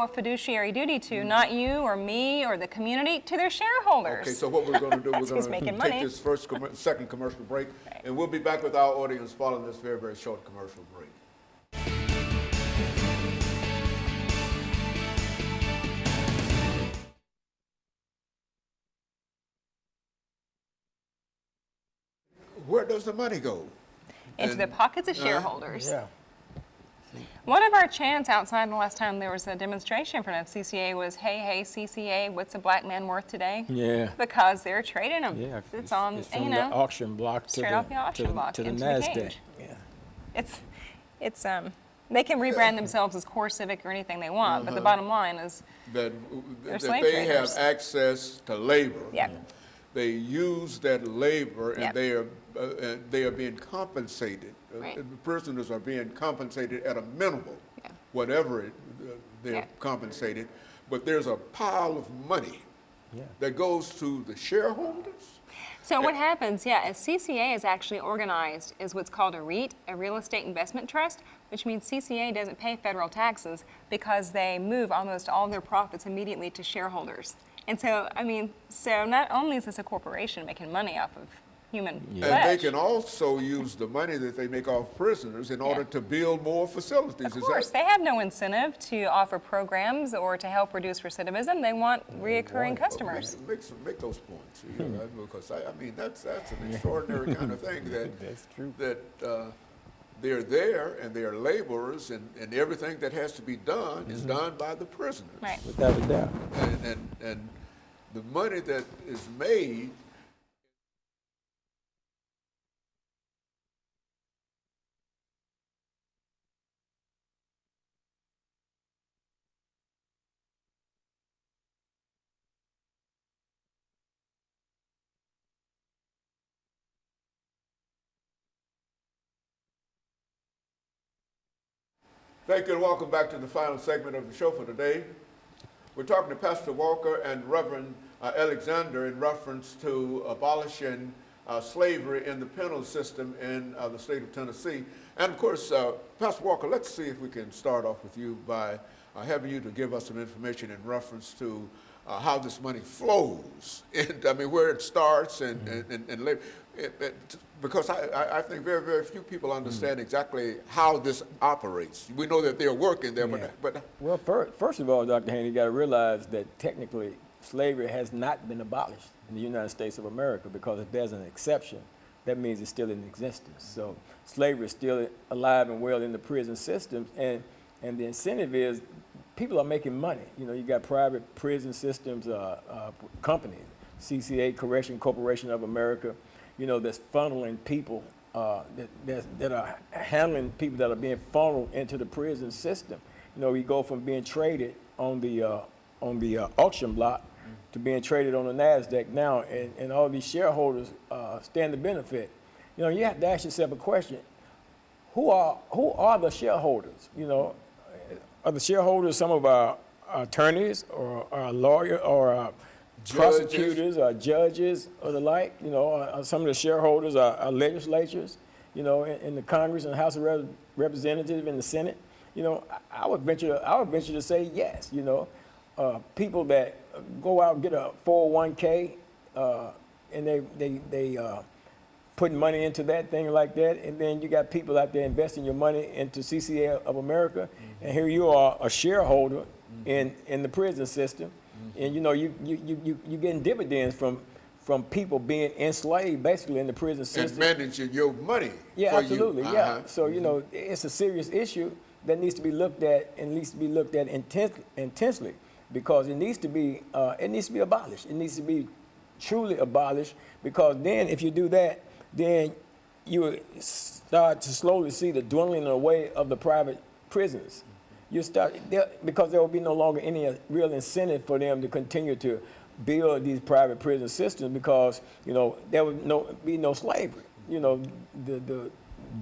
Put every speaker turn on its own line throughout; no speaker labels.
a fiduciary duty to, not you or me or the community, to their shareholders.
Okay, so what we're going to do, we're
Who's
going
making
to
money.
take this second commercial break, and we'll be back with our audience following this very, very short commercial break. Where does the money go?
Into the pockets of shareholders.
Yeah.
One of our chants outside the last time there was a demonstration from CCA was, hey, CCA, what's a black man worth today?
Yeah.
Because they're trading them.
Yeah.
It's on,
it's from
you
the
know,
auction block to
straight off the auction block
to the
into the
NASDAQ.
cage.
Yeah.
It's they can rebrand themselves as Core Civic or anything they want, but the bottom line is
That
slave
they have
traders.
access to labor.
Yeah.
They use that labor, and
Yep.
they are being compensated.
Right.
The prisoners are being compensated at a minimal,
Yeah.
whatever they're
Yeah.
compensated. But there's a pile of money that goes to the shareholders.
So what happens, as CCA is actually organized as what's called a REIT, a real estate investment trust, which means CCA doesn't pay federal taxes because they move almost all their profits immediately to shareholders. And so, so not only is this a corporation making money off of human
And
flesh,
they can also use the money that they make off prisoners in order to build more facilities.
of course, they have no incentive to offer programs or to help reduce recidivism. They want reoccurring customers.
Make those points, because I mean that's an extraordinary kind of thing that
That's true.
That they're there and they're laborers, and everything that has to be done is done by the prisoners.
Right.
Without a doubt.
And the money that is made. Thank you and welcome back to the final segment of the show for today. We're talking to Pastor Walker and Reverend Alexander in reference to abolishing slavery in the penal system in the state of Tennessee. And of course, Pastor Walker, let's see if we can start off with you by having you to give us some information in reference to how this money flows, and where it starts and labor. Because I think very, very few people understand exactly how this operates. We know that they're working there, but
Well, first of all, Dr. Haney, you got to realize that technically slavery has not been abolished in the United States of America, because if there's an exception, that means it's still in existence. So slavery is still alive and well in the prison systems, and the incentive is people are making money. You got private prison systems, companies, CCA, Correction Corporation of America, that's funneling people, that are handling people that are being funneled into the prison system. We go from being traded on the auction block to being traded on the NASDAQ now, and all these shareholders stand to benefit. You have to ask yourself a question: Who are the shareholders? Are the shareholders some of our attorneys or our lawyers or our prosecutors or judges or the like? Some of the shareholders are legislatures, in the Congress and House of Representatives and the Senate. I would venture to say yes. People that go out and get a 401k and they putting money into that thing like that, and then you got people out there investing your money into CCA of America, and here you are, a shareholder in the prison system, and you getting dividends from people being enslaved basically in the prison system.
And managing your money.
Yeah,
for
absolutely.
You.
Yeah. So it's a serious issue that needs to be looked at, and needs to be looked at intensely, because it needs to be abolished. It needs to be truly abolished, because then if you do that, then you will start to slowly see the dwindling away of the private prisons. Because there will be no longer any real incentive for them to continue to build these private prison systems, because there would be no slavery.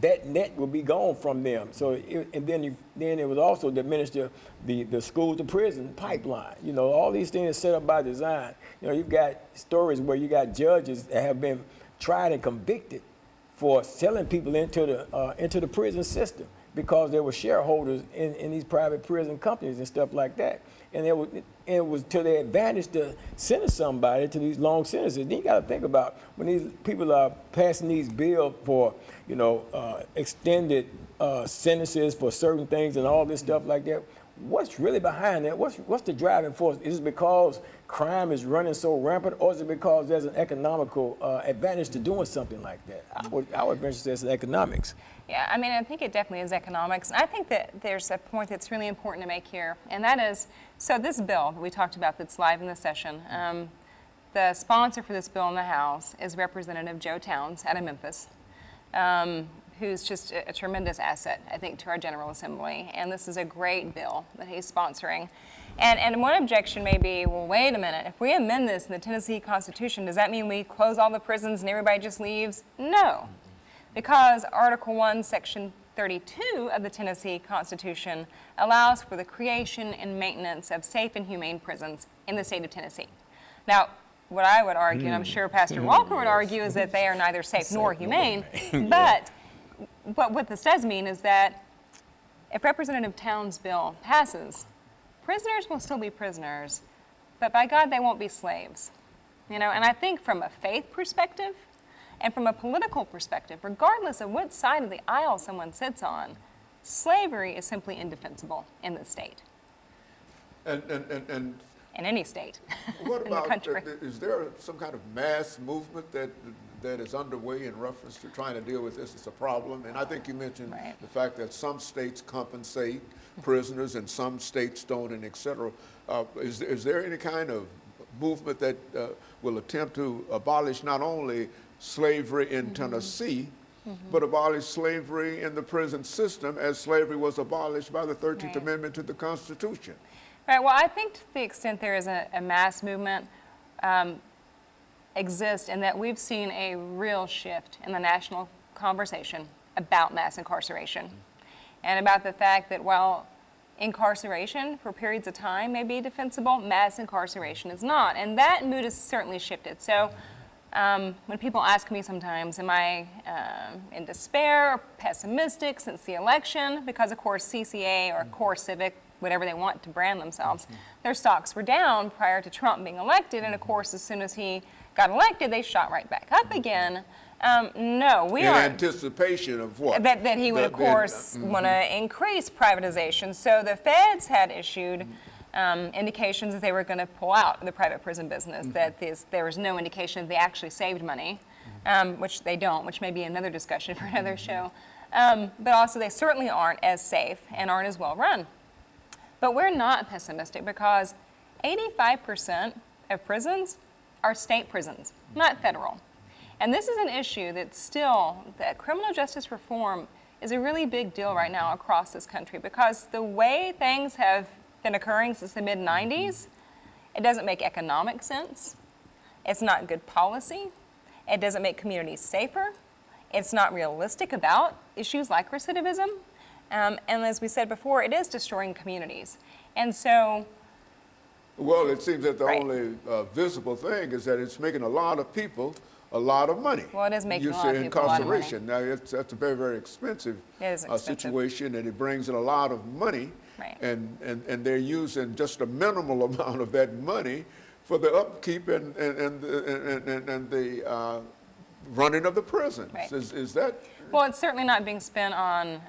That net will be gone from them. So then it would also diminish the school to prison pipeline. All these things are set up by design. You've got stories where you got judges that have been tried and convicted for selling people into the prison system. because there were shareholders in these private prison companies and stuff like that. And it was to their advantage to sentence somebody to these long sentences. Then you got to think about when these people are passing these bills for, extended sentences for certain things and all this stuff like that. What's really behind that? What's the driving force? Is it because crime is running so rampant, or is it because there's an economical advantage to doing something like that? I would venture to say it's economics.
Yeah, I mean, I think it definitely is economics. And I think that there's a point that's really important to make here, and that is, so this bill that we talked about that's live in the session, the sponsor for this bill in the House is Representative Joe Towns out of Memphis, who's just a tremendous asset, I think, to our General Assembly. And this is a great bill that he's sponsoring. And one objection may be, well, wait a minute, if we amend this in the Tennessee Constitution, does that mean we close all the prisons and everybody just leaves? No. Because Article 1, Section 32 of the Tennessee Constitution allows for the creation and maintenance of safe and humane prisons in the state of Tennessee. Now, what I would argue, and I'm sure Pastor Walker would argue, is that they are neither safe nor humane. But what this does mean is that if Representative Towns' bill passes, prisoners will still be prisoners, but by God, they won't be slaves. And I think from a faith perspective, and from a political perspective, regardless of what side of the aisle someone sits on, slavery is simply indefensible in this state.
And
in any state
what
in the
about,
country.
Is there some kind of mass movement that is underway in reference to trying to deal with this as a problem? And I think you mentioned the fact that some states compensate prisoners and some states don't, and et cetera. Is there any kind of movement that will attempt to abolish not only slavery in Tennessee, but abolish slavery in the prison system as slavery was abolished by the 13th Amendment to the Constitution?
Right, well, I think to the extent there is a mass movement exists in that we've seen a real shift in the national conversation about mass incarceration and about the fact that while incarceration for periods of time may be defensible, mass incarceration is not. And that mood has certainly shifted. So when people ask me sometimes, am I in despair or pessimistic since the election? Because of course CCA or Core Civic, whatever they want to brand themselves, their stocks were down prior to Trump being elected. And of course, as soon as he got elected, they shot right back up again. No, we are.
In anticipation of what?
That he would, of course, want to increase privatization. So the feds had issued indications that they were going to pull out the private prison business, that there was no indication that they actually saved money, which they don't, which may be another discussion for another show. But also they certainly aren't as safe and aren't as well run. But we're not pessimistic because 85% of prisons are state prisons, not federal. And this is an issue that criminal justice reform is a really big deal right now across this country because the way things have been occurring since the mid-90s, it doesn't make economic sense. It's not good policy. It doesn't make communities safer. It's not realistic about issues like recidivism. And as we said before, it is destroying communities. And so...
Well, it seems that the only visible thing is that it's making a lot of people a lot of money.
Well, it is making a lot of people a lot of money.
Incarceration. Now, that's a very, very expensive situation, and it brings in a lot of money.
Right.
And they're using just a minimal amount of that money for the upkeep and the running of the prisons.
Right.
Is that?
Well, it's certainly not being spent on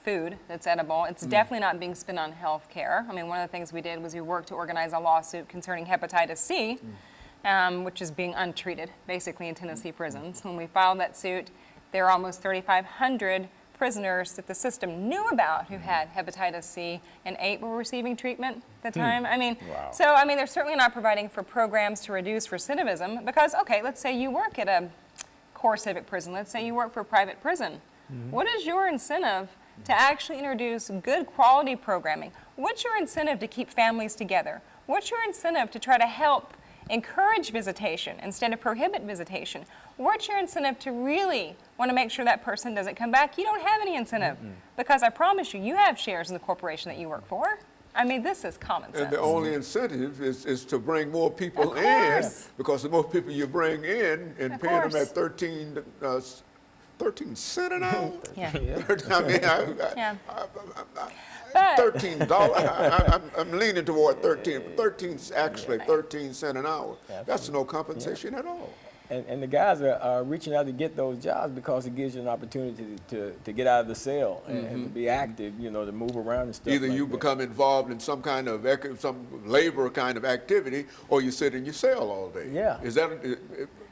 food that's edible. It's definitely not being spent on health care. I mean, one of the things we did was we worked to organize a lawsuit concerning hepatitis C, which is being untreated, basically, in Tennessee prisons. When we filed that suit, there are almost 3,500 prisoners that the system knew about who had hepatitis C, and 8 were receiving treatment at the time. I mean, so, I mean, they're certainly not providing for programs to reduce recidivism because, okay, let's say you work at a Core Civic prison. Let's say you work for a private prison. What is your incentive to actually introduce good quality programming? What's your incentive to keep families together? What's your incentive to try to help encourage visitation instead of prohibit visitation? What's your incentive to really want to make sure that person doesn't come back? You don't have any incentive because I promise you, you have shares in the corporation that you work for. I mean, this is common sense.
And the only incentive is to bring more people in, because the more people you bring in and paying them at $13 13 cents an hour?
Yeah.
I mean,
Yeah.
$13. I'm leaning toward 13. 13's actually 13 cents an hour. That's no compensation at all.
And the guys are reaching out to get those jobs because it gives you an opportunity to get out of the cell and to be active, you know, to move around and stuff.
Either
like
you
that.
become involved in some kind of some labor kind of activity, or you sit in your cell all day.
Yeah.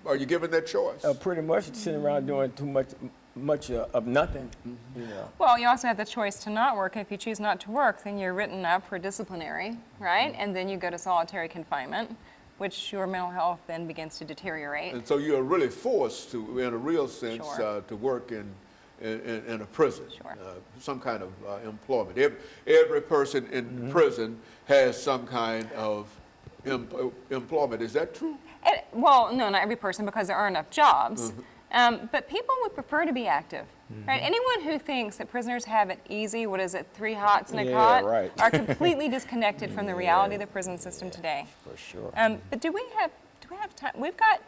Are you given that choice?
Pretty much sitting around doing too much of nothing, you know.
Well, you also have the choice to not work. If you choose not to work, then you're written up for disciplinary, right? And then you go to solitary confinement, which your mental health then begins to deteriorate.
And so you're really forced to, in a real sense,
Sure.
to work in a prison,
Sure.
some kind of employment. Every person in prison has some kind of employment. Is that true?
Well, no, not every person, because there aren't enough jobs. But people would prefer to be active, right? Anyone who thinks that prisoners have it easy, what is it, 3 hots and a
Yeah,
cot,
right.
are completely disconnected from the reality of the prison system today.
For sure.
But do we have time? We've got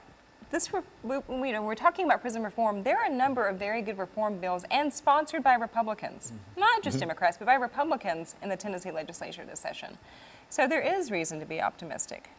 this. We're talking about prison reform. There are a number of very good reform bills, and sponsored by Republicans, not just Democrats, but by Republicans in the Tennessee legislature this session. So there is reason to be optimistic.